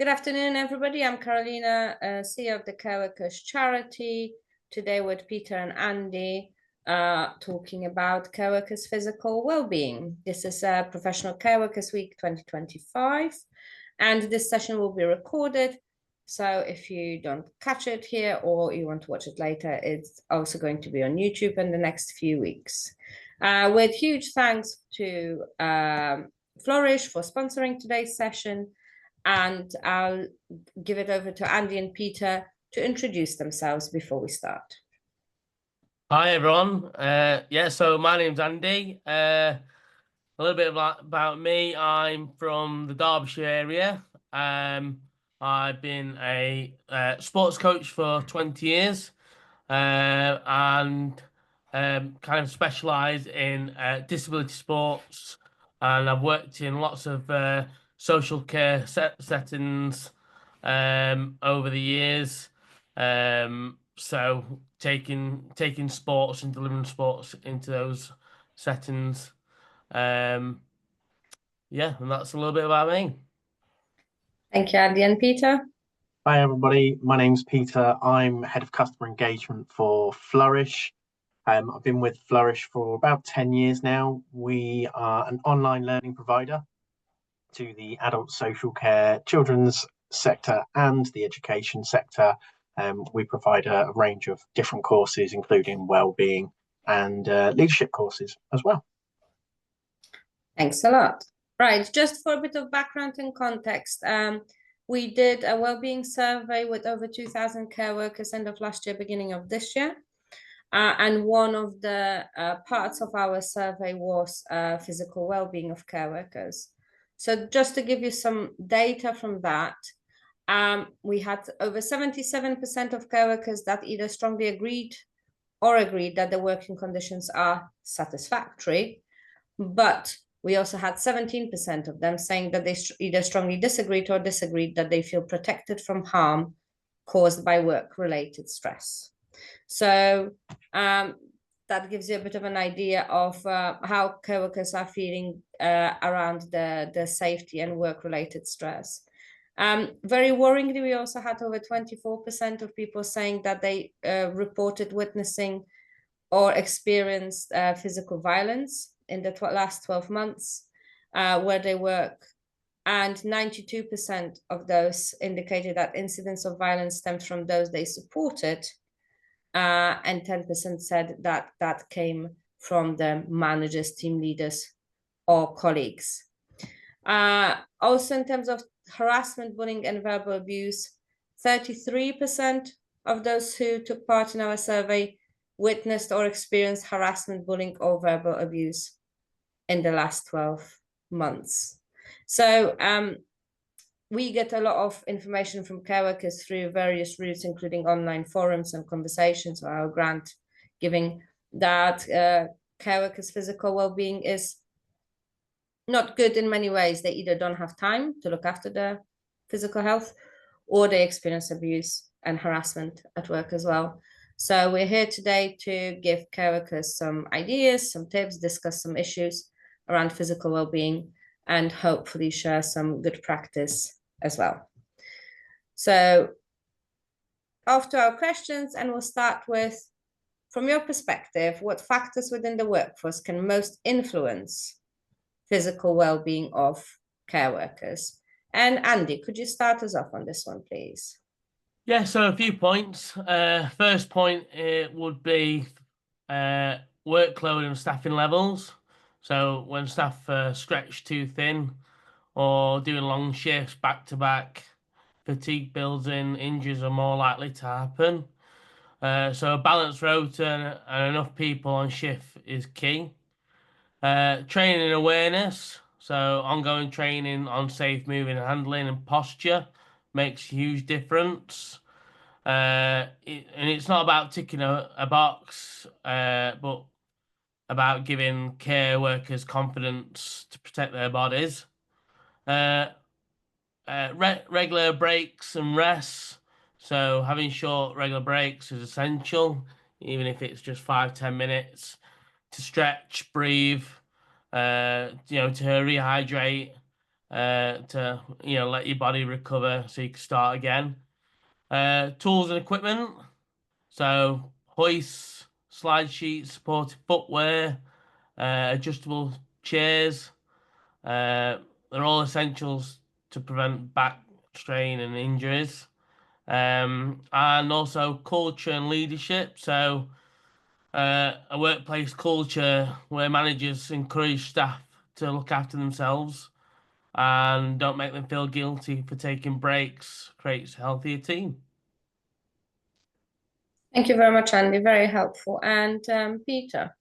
Good afternoon, everybody. I'm Carolina, CEO of the Care Workers Charity. Today with Peter and Andy, talking about Care Workers' physical well-being. This is Professional Care Workers Week 2025, and this session will be recorded. So if you don't catch it here or you want to watch it later, it's also going to be on YouTube in the next few weeks. With huge thanks to Flourish for sponsoring today's session. And I'll give it over to Andy and Peter to introduce themselves before we start. Hi, everyone. So my name's Andy. A little bit about me. I'm from the Derbyshire area. I've been a sports coach for 20 years and kind of specialised in disability sports. And I've worked in lots of social care settings over the years. So taking sports and delivering sports into those settings. And that's a little bit about me. Thank you, Andy and Peter. Hi, everybody. My name's Peter. I'm Head of Customer Engagement for Flourish. I've been with Flourish for about 10 years now. We are an online learning provider to the adult social care, children's sector and the education sector. We provide a range of different courses, including wellbeing and leadership courses as well. Thanks a lot. Right, just for a bit of background and context, we did a wellbeing survey with over 2,000 care workers end of last year, beginning of this year. And one of the parts of our survey was physical well-being of care workers. So just to give you some data from that, we had over 77% of care workers that either strongly agreed that the working conditions are satisfactory, but we also had 17% of them saying that they either strongly disagreed that they feel protected from harm caused by work-related stress. So that gives you a bit of an idea of how care workers are feeling around the safety and work-related stress. Very worryingly, we also had over 24% of people saying that they reported witnessing or experienced physical violence in the last 12 months where they work. And 92% of those indicated that incidents of violence stemmed from those they supported. And 10% said that that came from the managers, team leaders, or colleagues. Also, in terms of harassment, bullying, and verbal abuse, 33% of those who took part in our survey witnessed or experienced harassment, bullying, or verbal abuse in the last 12 months. So we get a lot of information from care workers through various routes, including online forums and conversations, or our grant giving that care workers' physical well-being is not good in many ways. They either don't have time to look after their physical health, or they experience abuse and harassment at work as well. So we're here today to give care workers some ideas, some tips, discuss some issues around physical well-being, and hopefully share some good practice as well. So after our questions, and we'll start with, from your perspective, what factors within the workforce can most influence physical well-being of care workers? And Andy, could you start us off on this one, please? Yeah, so a few points. First point would be workload and staffing levels. So when staff stretch too thin or doing long shifts back to back, fatigue builds in, injuries are more likely to happen. So a balanced rota and enough people on shift is key. Training and awareness. So ongoing training on safe moving and handling and posture makes a huge difference. And it's not about ticking a box, but about giving care workers confidence to protect their bodies. Regular breaks and rests. So having short regular breaks is essential, even if it's just 5-10 minutes to stretch, breathe, to rehydrate, to let your body recover so you can start again. Tools and equipment, so hoists, slide sheets, supportive footwear, adjustable chairs. They're all essentials to prevent back strain and injuries. And also culture and leadership. So a workplace culture where managers encourage staff to look after themselves and don't make them feel guilty for taking breaks creates a healthier team. Thank you very much, Andy. Very helpful. And Peter.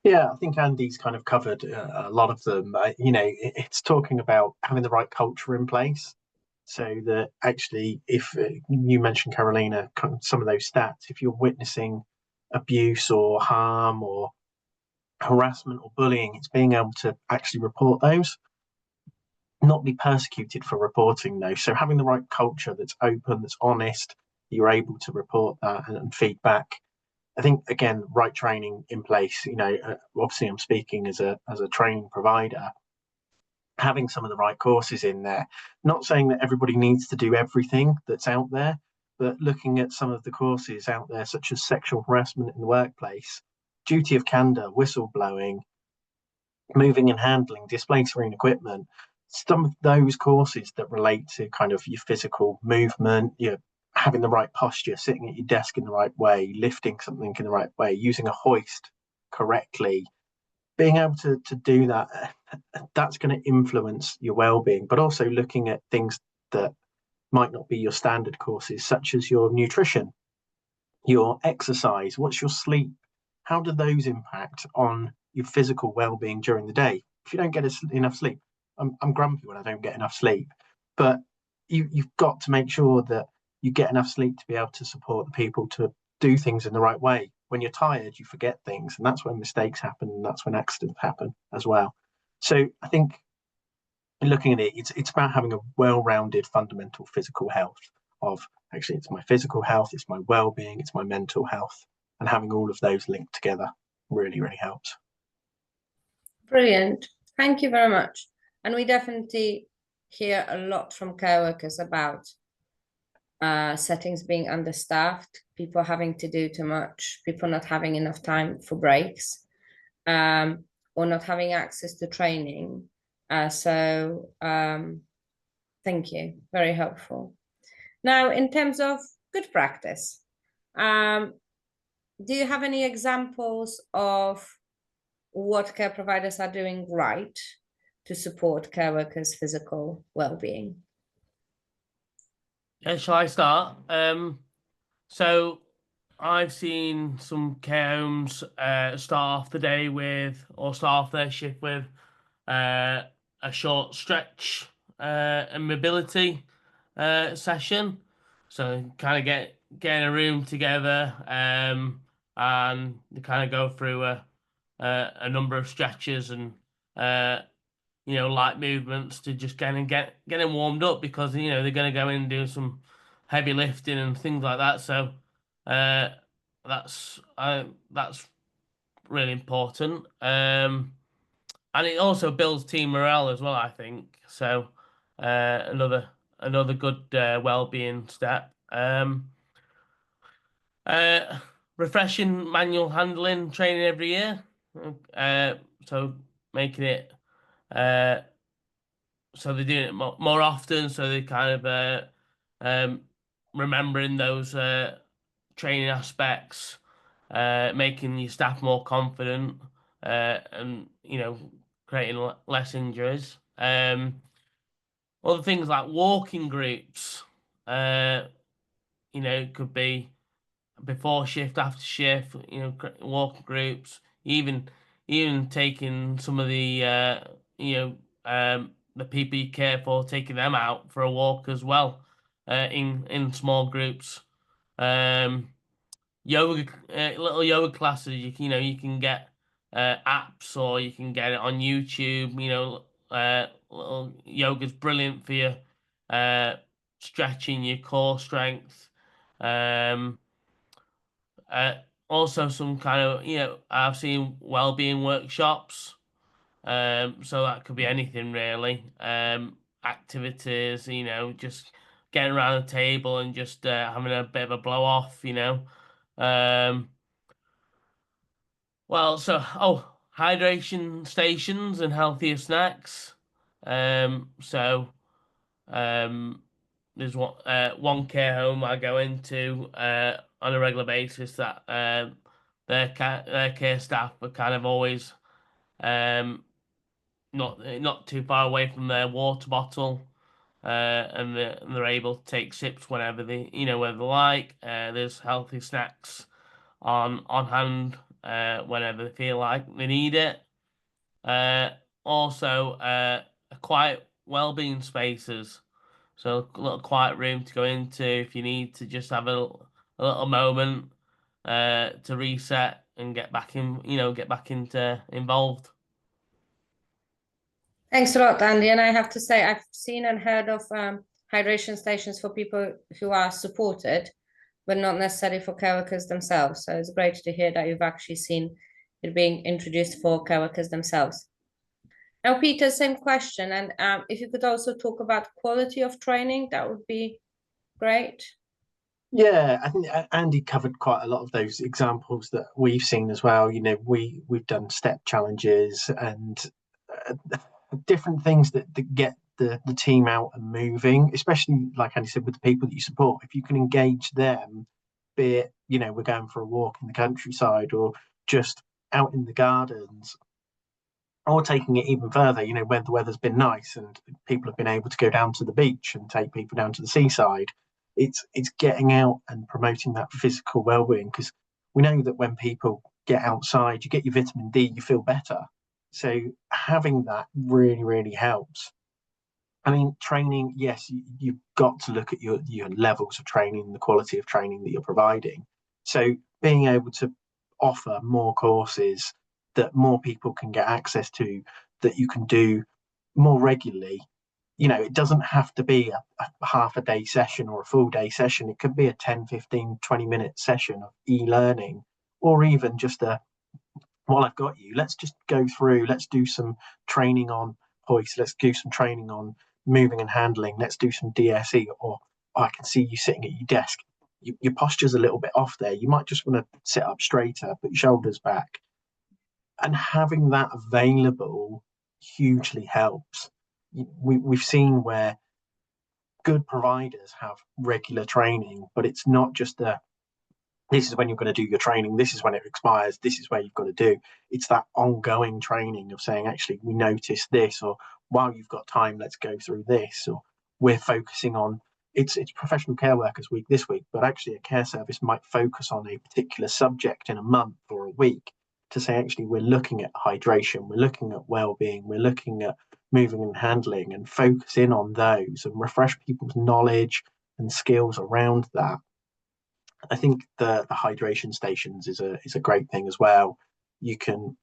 Yeah, I think Andy's kind of covered a lot of them. It's talking about having the right culture in place, so that actually, if you mentioned, Carolina, some of those stats, if you're witnessing abuse or harm or harassment or bullying, it's being able to actually report those, not be persecuted for reporting those. So having the right culture that's open, that's honest, you're able to report that and feedback. I think, again, right training in place. Obviously I'm speaking as a training provider, having some of the right courses in there, not saying that everybody needs to do everything that's out there, but looking at some of the courses out there, such as sexual harassment in the workplace, duty of candor, whistleblowing, moving and handling, display screen equipment, some of those courses that relate to kind of your physical movement, your having the right posture, sitting at your desk in the right way, lifting something in the right way, using a hoist correctly, being able to do that, that's going to influence your well-being. But also looking at things that might not be your standard courses, such as your nutrition, your exercise, what's your sleep, how do those impact on your physical well-being during the day? If you don't get enough sleep, I'm grumpy when I don't get enough sleep, but you've got to make sure that you get enough sleep to be able to support the people to do things in the right way. When you're tired, you forget things, and that's when mistakes happen, and that's when accidents happen as well. So I think looking at it, it's about having a well-rounded fundamental physical health of, actually, it's my physical health, it's my well-being, it's my mental health, and having all of those linked together really, really helps. Brilliant. Thank you very much. And we definitely hear a lot from care workers about settings being understaffed, people having to do too much, people not having enough time for breaks, or not having access to training. Thank you, very helpful. Now, in terms of good practice, do you have any examples of what care providers are doing right to support care workers' physical well-being? Yeah, shall I start? So I've seen some care homes start off the day with, or start off their shift with, a short stretch and mobility session. So kind of get in a room together, and they kind of go through a number of stretches and light movements to just kind of get them warmed up, because they're going to go in and do some heavy lifting and things like that. So that's really important. And it also builds team morale as well, I think. So another good well-being step. Refreshing manual handling training every year. So making it so they're doing it more often. So they kind of remembering those training aspects, making your staff more confident, and creating less injuries. Other things like walking groups, it could be before shift, after shift, walking groups, even taking some of the the people you care for, taking them out for a walk as well, in small groups. Yoga, little yoga classes. You can get apps, or you can get it on YouTube. Little yoga's brilliant for you, stretching your core strength. Um, also some kind of I've seen well-being workshops So that could be anything really. Activities, you know, just getting around the table and just having a bit of a blow off, you know. Hydration stations and healthier snacks. So there's one care home I go into on a regular basis that their care staff are kind of always not too far away from their water bottle, and they're able to take sips whenever whether they like. There's healthy snacks on hand whenever they feel like they need it. Also, quiet wellbeing spaces, so a little quiet room to go into if you need to just have a little moment to reset and get back into involved. Thanks a lot, Andy. And I have to say, I've seen and heard of hydration stations for people who are supported, but not necessarily for care workers themselves. So it's great to hear that you've actually seen it being introduced for care workers themselves. Now, Peter, same question. And if you could also talk about quality of training, that would be great. Yeah, I think Andy covered quite a lot of those examples that we've seen as well. You know, we've done step challenges and different things that get the team out and moving, especially like Andy said, with the people that you support. If you can engage them, be it, you know, we're going for a walk in the countryside or just out in the gardens, or taking it even further, you know, when the weather's been nice and people have been able to go down to the beach and take people down to the seaside. It's getting out and promoting that physical well-being, because we know that when people get outside, you get your vitamin D, you feel better. So having that really, really helps. I mean, training, yes, you've got to look at your levels of training, the quality of training that you're providing. So being able to offer more courses that more people can get access to, that you can do more regularly. You know, it doesn't have to be a half a day session or a full day session. It could be a 10, 15, 20-minute session of e-learning, or even just while I've got you, let's just go through, let's do some training on hoist, let's do some training on moving and handling, let's do some DSE, or I can see you sitting at your desk. Your posture's a little bit off there. You might just want to sit up straighter, put your shoulders back. And having that available hugely helps. We've seen where good providers have regular training, but it's not just this is when you're going to do your training, this is when it expires, this is where you've got to do. It's that ongoing training of saying, actually, we noticed this, or while you've got time, let's go through this, or we're focusing on, it's Professional Care Workers Week this week, but actually a care service might focus on a particular subject in a month or a week to say, actually, we're looking at hydration, we're looking at well-being, we're looking at moving and handling, and focus in on those and refresh people's knowledge and skills around that. I think the hydration stations is a great thing as well. You can,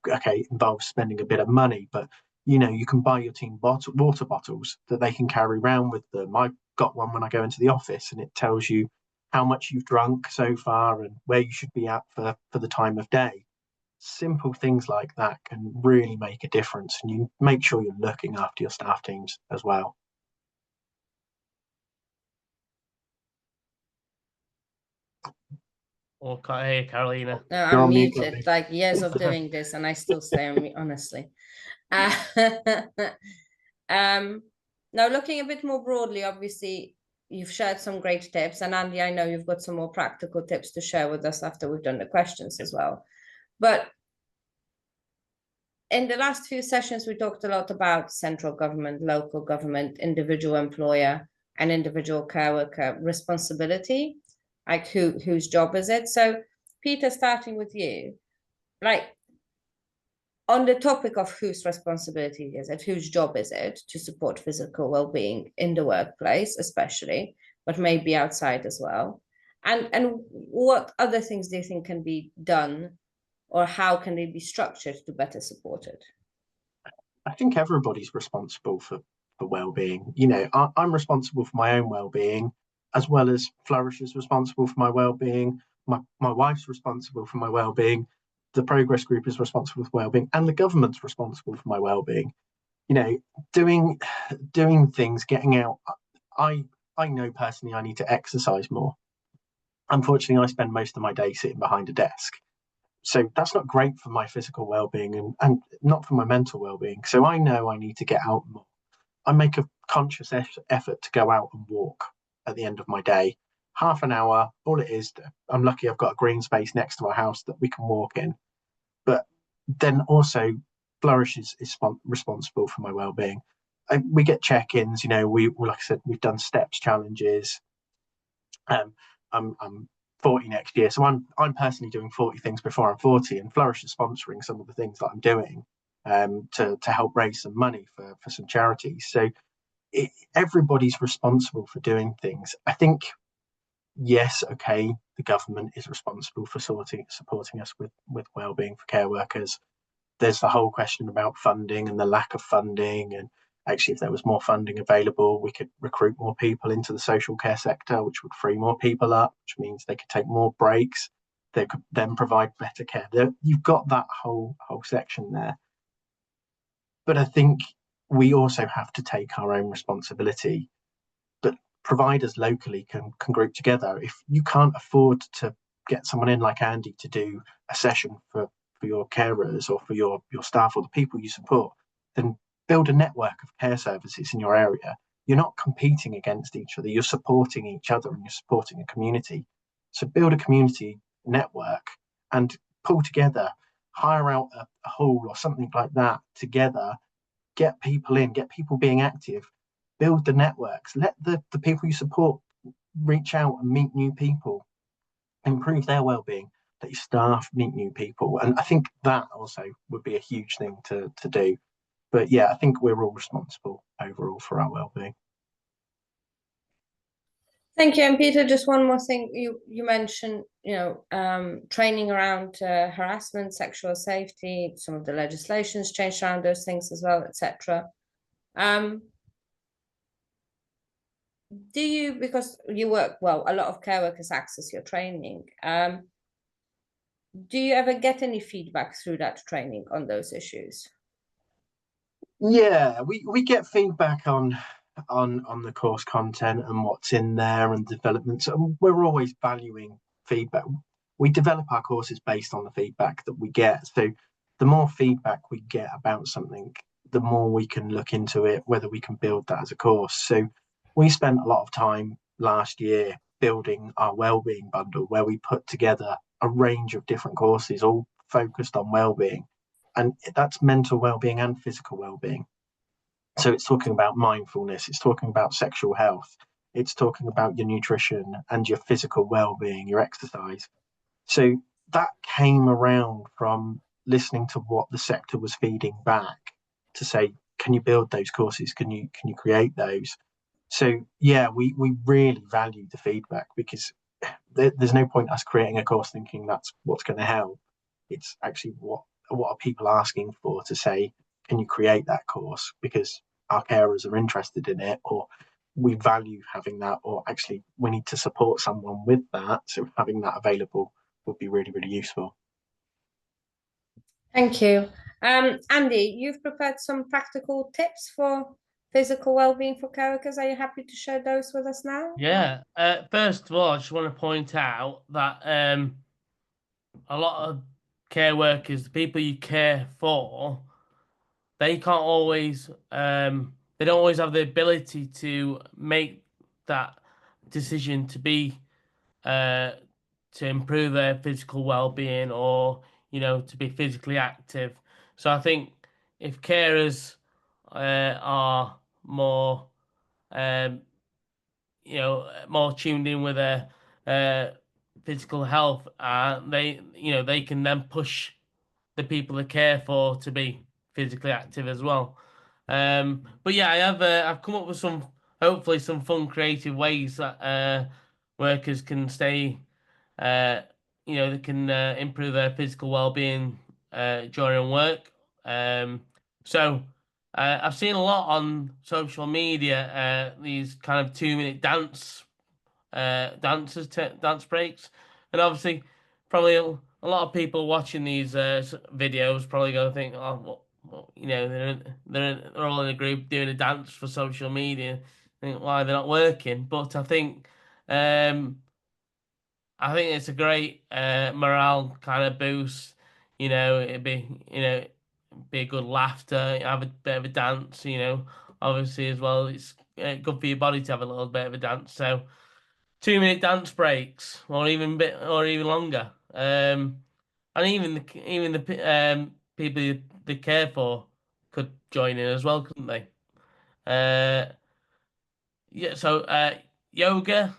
okay, it involves spending a bit of money, but you know, you can buy your team water bottles that they can carry around with them. I've got one when I go into the office, and it tells you how much you've drunk so far and where you should be at for the time of day. Simple things like that can really make a difference, and you make sure you're looking after your staff teams as well. Or hey, Carolina. No, You're I'm on mute, muted, Andy. like years of doing this, and I still stay on mute, honestly. Now, looking a bit more broadly, obviously, you've shared some great tips, and Andy, I know you've got some more practical tips to share with us after we've done the questions as well. But in the last few sessions, we talked a lot about central government, local government, individual employer, and individual care worker responsibility, like whose job is it? So, Peter, starting with you, like on the topic of whose responsibility is it, whose job is it to support physical well-being in the workplace, especially, but maybe outside as well? And what other things do you think can be done, or how can they be structured to better support it? I think everybody's responsible for well-being. You know, I'm responsible for my own well-being, as well as Flourish is responsible for my well-being. My wife's responsible for my well-being. the progress group is responsible for wellbeing, and the government's responsible for my wellbeing. You know, doing things, getting out. I know personally I need to exercise more. Unfortunately, I spend most of my day sitting behind a desk. So that's not great for my physical well-being and not for my mental well-being. So I know I need to get out more. I make a conscious effort to go out and walk at the end of my day. Half an hour, all it is. I'm lucky I've got a green space next to our house that we can walk in. But then also, Flourish is responsible for my well-being. We get check-ins. You know, like I said, we've done steps challenges. I'm 40 next year, so I'm personally doing 40 things before I'm 40, and Flourish is sponsoring some of the things that I'm doing to help raise some money for some charities. So everybody's responsible for doing things. I think, yes, okay, the government is responsible for supporting us with wellbeing for care workers. There's the whole question about funding and the lack of funding, and actually if there was more funding available, we could recruit more people into the social care sector, which would free more people up, which means they could take more breaks. They could then provide better care. You've got that whole section there. But I think we also have to take our own responsibility. But providers locally can group together. If you can't afford to get someone in like Andy to do a session for your carers or for your staff or the people you support, then build a network of care services in your area. You're not competing against each other, you're supporting each other and you're supporting a community. So build a community network and pull together, hire out a hall or something like that together, get people in, get people being active, build the networks, let the people you support reach out and meet new people, improve their well-being, let your staff meet new people. And I think that also would be a huge thing to do. But yeah, I think we're all responsible overall for our well-being. Thank you. And Peter, just one more thing. You mentioned, training around harassment, sexual safety, some of the legislation's changed around those things as well, etc. Do you, because you work, well, a lot of care workers access your training. Do you ever get any feedback through that training on those issues? Yeah, we get feedback on the course content and what's in there and developments. And we're always valuing feedback. We develop our courses based on the feedback that we get. So the more feedback we get about something, the more we can look into it, whether we can build that as a course. So we spent a lot of time last year building our wellbeing bundle, where we put together a range of different courses, all focused on wellbeing. And that's mental well-being and physical well-being. So it's talking about mindfulness, it's talking about sexual health, it's talking about your nutrition and your physical well-being, your exercise. So that came around from listening to what the sector was feeding back to say, can you build those courses? Can you create those? So yeah, we really value the feedback, because there's no point us creating a course thinking that's what's going to help. It's actually what are people asking for, to say, can you create that course because our carers are interested in it, or we value having that, or actually we need to support someone with that, so having that available would be really, really useful. Thank you. Andy, you've prepared some practical tips for physical well-being for care workers. Are you happy to share those with us now? Yeah. First of all, I just want to point out that a lot of care workers, the people you care for, they can't always, they don't always have the ability to make that decision to be, to improve their physical well-being, or, to be physically active. So I think if carers are more, more tuned in with their physical health, they can then push the people they care for to be physically active as well. But yeah, I've come up with hopefully some fun, creative ways that workers can stay, they can improve their physical well-being during work. So I've seen a lot on social media, these kind of 2-minute dance breaks, and obviously probably a a lot of people watching these videos probably going to think, oh, well, you know, they're all in a group doing a dance for social media. Think why they're not working, but I think it's a great morale kind of boost. You know, be a good laughter, have a bit of a dance. You know, obviously as well, it's good for your body to have a little bit of a dance. So 2 minute dance breaks, or even longer. And even the people they care for could join in as well, couldn't they? Uh, yeah. So yoga.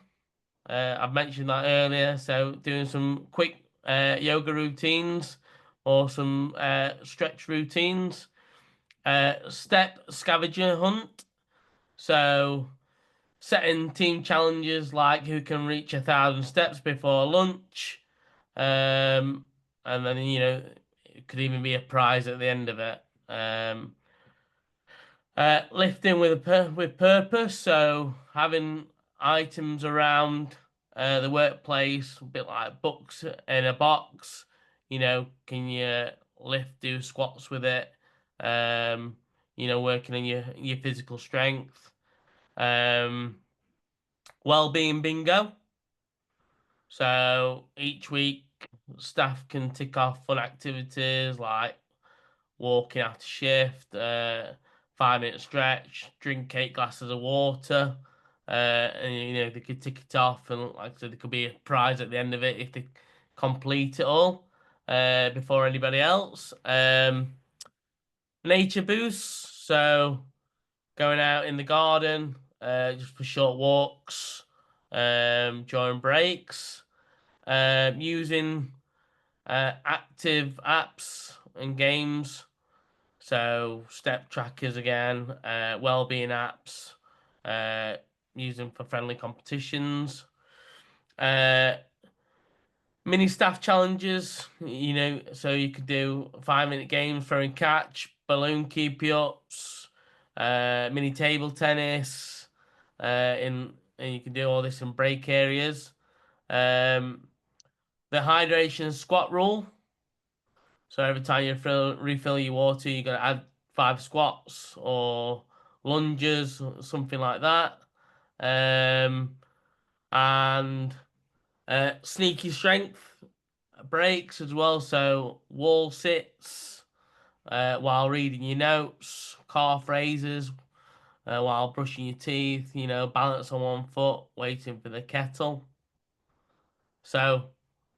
I've mentioned that earlier. So doing some quick yoga routines or some stretch routines. Step scavenger hunt. So setting team challenges like who can reach 1,000 steps before lunch. And then, you know, it could even be a prize at the end of it. Lifting with purpose, so having items around the workplace, a bit like books in a box. You know, can you do squats with it? You know, working on your physical strength. Wellbeing bingo. So each week, staff can tick off fun activities like walking after shift, 5 minute stretch, drink 8 glasses of water, and you know they could tick it off, and like I said, there could be a prize at the end of it if they complete it all before anybody else. Nature boosts, so going out in the garden just for short walks during breaks, using active apps and games. So step trackers again, wellbeing apps, using for friendly competitions, mini staff challenges. You know, so you could do 5 minute games, throwing catch, balloon keep ups, mini table tennis, and you can do all this in break areas. The hydration squat rule. So every time you refill your water, you got to add 5 squats or lunges, or something like that. And sneaky strength breaks as well. So wall sits while reading your notes, calf raises while brushing your teeth. You know, balance on one foot, waiting for the kettle. So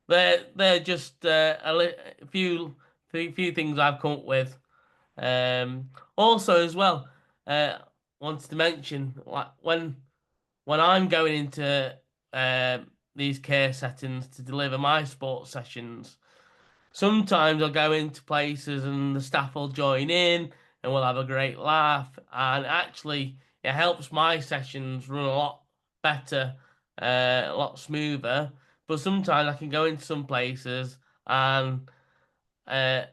they're just a few things I've come up with. Also as well, wanted to mention like when I'm going into these care settings to deliver my sports sessions, sometimes I'll go into places and the staff will join in and we'll have a great laugh, and actually it helps my sessions run a lot better, a lot smoother. But sometimes I can go into some places and you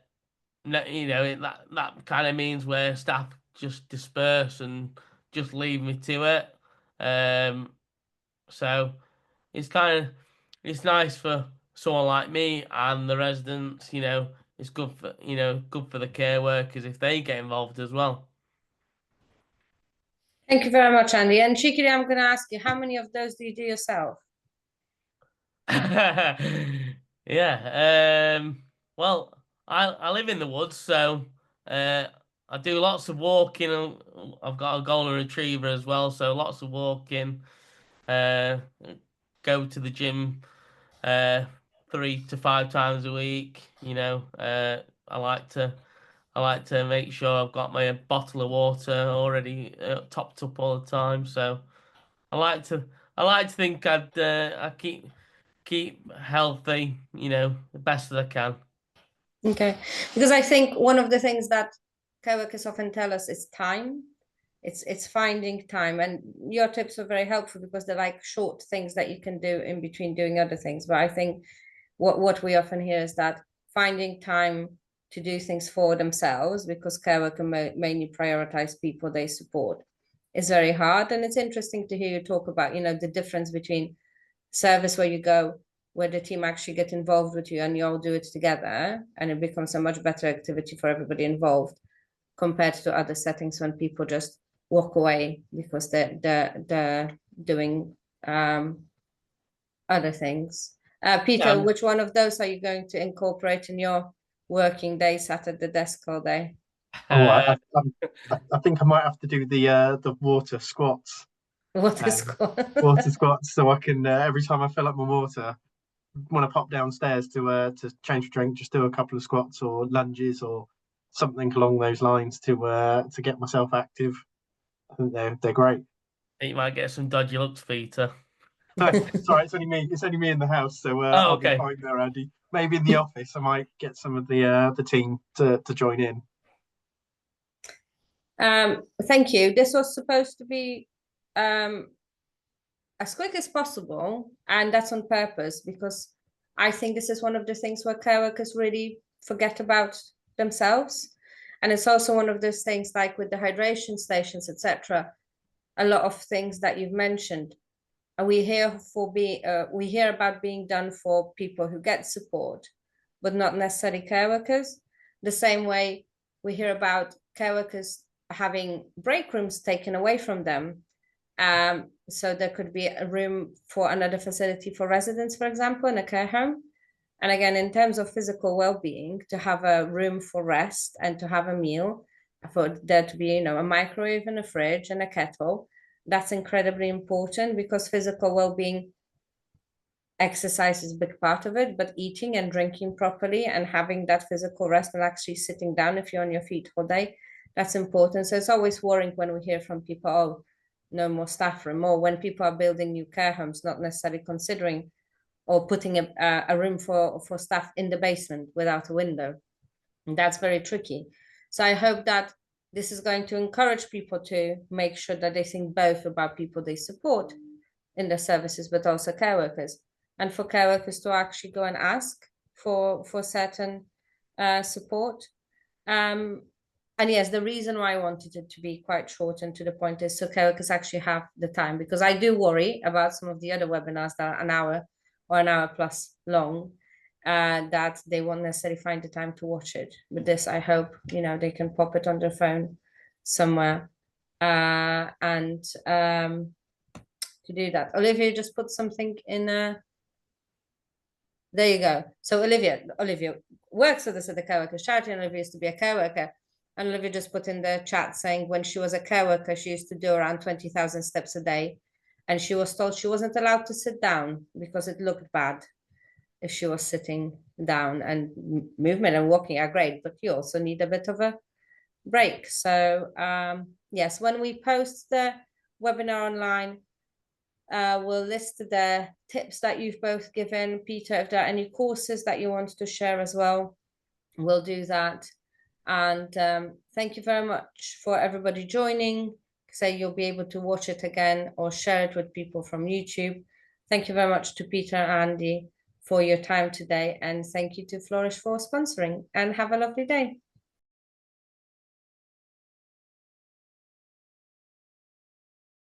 know that kind of means where staff just disperse and just leave me to it. So it's nice for someone like me and the residents. You know, it's good for the care workers if they get involved as well. Thank you very much, Andy. And Chikiri, I'm going to ask you, how many of those do you do yourself? Yeah. Well, I live in the woods, so I do lots of walking. I've got a golden retriever as well, so lots of walking. Uh, go to the gym 3 to 5 times a week. You know, I like to make sure I've got my bottle of water already topped up all the time. So I like to I like to think I keep healthy, you know, the best that I can. Okay, because I think one of the things that co-workers often tell us is time. It's finding time, and your tips are very helpful because they're like short things that you can do in between doing other things. But I think what we often hear is that finding time to do things for themselves, because care worker mainly prioritize people they support, is very hard. And it's interesting to hear you talk about, you know, the difference between service where you go where the team actually get involved with you and you all do it together, and it becomes a much better activity for everybody involved compared to other settings when people just walk away because they're doing other things. Peter, which one of those are you going to incorporate in your working day, sat at the desk all day? Oh, I think I might have to do the water squats. Water squat. Water squats, so I can every time I fill up my water, when I pop downstairs to change for drink, just do a couple of squats or lunges or something along those lines to get myself active. I think they're great. You might get some dodgy looks, Peter. No, it's all right. It's only me. It's only me in the house, so I'll be fine there, Andy. Maybe in the office, I might get some of the team to join in. Thank you. This was supposed to be as quick as possible, and that's on purpose because I think this is one of the things where care workers really forget about themselves, and it's also one of those things like with the hydration stations, etc. A lot of things that you've mentioned, and we hear about being done for people who get support, but not necessarily care workers. The same way we hear about care workers having break rooms taken away from them. So there could be a room for another facility for residents, for example, in a care home. And again, in terms of physical well-being, to have a room for rest and to have a meal, for there to be, a microwave and a fridge and a kettle, that's incredibly important because physical well-being, exercise is a big part of it, but eating and drinking properly and having that physical rest and actually sitting down if you're on your feet all day, that's important. So it's always worrying when we hear from people, oh, no more staff room, or when people are building new care homes, not necessarily considering or putting a room for staff in the basement without a window. And that's very tricky. So I hope that this is going to encourage people to make sure that they think both about people they support in their services, but also care workers, and for care workers to actually go and ask for certain support. And yes, the reason why I wanted it to be quite short and to the point is so care workers actually have the time, because I do worry about some of the other webinars that are an hour or an hour plus long, that they won't necessarily find the time to watch it. With this, I hope, they can pop it on their phone somewhere and to do that. Olivia just put something in there you go. So Olivia works with us at the care workers charity, and Olivia used to be a care worker. And Olivia just put in the chat saying when she was a care worker, she used to do around 20,000 steps a day. And she was told she wasn't allowed to sit down because it looked bad if she was sitting down, and movement and walking are great, but you also need a bit of a break. So yes, when we post the webinar online, we'll list the tips that you've both given. Peter, if there are any courses that you want to share as well, we'll do that. And thank you very much for everybody joining. So you'll be able to watch it again or share it with people from YouTube. Thank you very much to Peter and Andy for your time today. And thank you to Flourish for sponsoring, and have a lovely day.